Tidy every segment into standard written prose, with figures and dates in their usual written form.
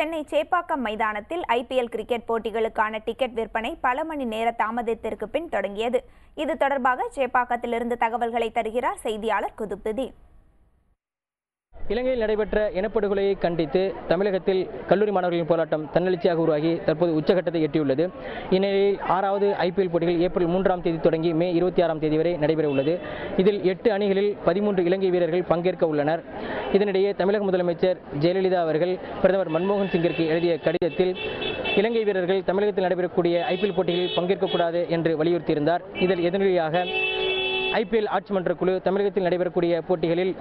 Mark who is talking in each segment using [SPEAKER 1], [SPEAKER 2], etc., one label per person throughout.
[SPEAKER 1] சென்னை சேப்பாக்கம் மைதானத்தில் IPL cricket போட்டிகளுக்கான ticket விற்பனை பல மணி நேர தாமதத்திற்கு பின் தொடங்கியது. இது தொடர்பாக சேப்பாக்கத்திலிருந்து தகவல்களை தருகிறார் செய்தியாளர் குதுப்துதீன்.
[SPEAKER 2] இலங்கையில் நடைபெற்ற இனப்படுகொலையை கண்டித்து தமிழகத்தில் கல்லூரி மாணவர்களின் போராட்டம் தன்னெழுச்சியாக உருவாகி தற்போது உச்சகட்டத்தை எட்டியுள்ளது. இந்நிலையில் 6வது ஐபிஎல் போட்டிகள் ஏப்ரல் 3ஆம் தேதி தொடங்கி மே 26ஆம் தேதி வரை நடைபெற உள்ளது. இதில் 8 அணிகளில் 13 இலங்கை வீரர்கள் பங்கேற்க உள்ளனர். இதனிடையே தமிழக முதலமைச்சர் ஜெயலலிதா அவர்கள் பிரதமர் மன்மோகன் சிங்கிற்கு எழுதிய கடிதத்தில் இலங்கை வீரர்கள் தமிழகத்தில் நடைபெறக்கூடிய ஐபிஎல் போட்டிகளில் பங்கேற்கக்கூடாது என்று வலியுறுத்தியிருந்தார். இதில் எதிரொலியாக ஐபிஎல் ஆட்சி மன்ற குழு தமிழகத்தில் நடைபெறக்கூடிய போட்டிகளில்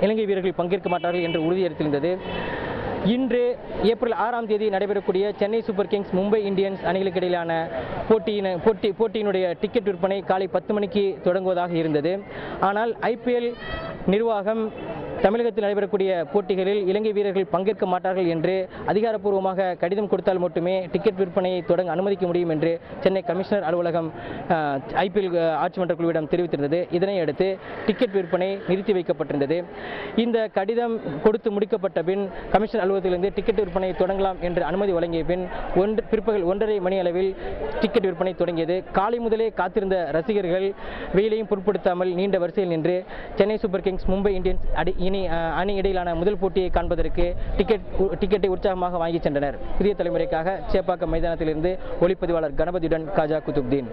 [SPEAKER 2] இலங்கை வீரர்கள் பங்கேற்க மாட்டார்கள் என்று உறுதியளித்திருந்தது. இன்று ஏப்ரல் 6ஆம் தேதி நடைபெறக்கூடிய Chennai super Kings Mumbai Indians அணிகளுக்கு இடையிலான போட்டியினுடைய டிக்கெட் விற்பனை காலை 10 மணிக்கு தொடங்குவதாக இருந்தது. ஆனால் ஐபிஎல் நிர்வாகம் தமிழகத்தில் நடைபெறக்கூடிய போட்டிகளில் இலங்கை வீரர்கள் பங்கேற்க மாட்டார்கள் என்று அதிகாரப்பூர்வமாக கடிதம் கொடுத்தால் மட்டுமே டிக்கெட் விற்பனையை தொடங்க அனுமதிக்க முடியும் என்று சென்னை கமிஷனர் அலுவலகம் ஐபிஎல் ஆட்சி மன்ற குழுவிடம் தெரிவித்திருந்தது. இதனை அடுத்து டிக்கெட் விற்பனை நிறுத்தி வைக்கப்பட்டிருந்தது. இந்த கடிதம் கொடுத்து முடிக்கப்பட்ட பின் கமிஷனர் அலுவலகத்திலிருந்து டிக்கெட் விற்பனை தொடங்கலாம் என்று அனுமதி வழங்கிய பின் பிற்பகல் 1:30 மணி அளவில் டிக்கெட் விற்பனை தொடங்கியது. காலை முதலே காத்திருந்த ரசிகர்கள் வெயிலையும் பொருட்படுத்தாமல் நீண்ட வரிசையில் நின்று Chennai super Kings Mumbai Indians அணி இடையிலான முதல் போட்டியை காண்பதற்கு டிக்கெட்டை உற்சாகமாக வாங்கி சென்றனர். புதிய தலைமுறைக்காக சேப்பாக்கம் மைதானத்திலிருந்து ஒளிப்பதிவாளர் கணபதியுடன் காஜா குதுப்தீன்.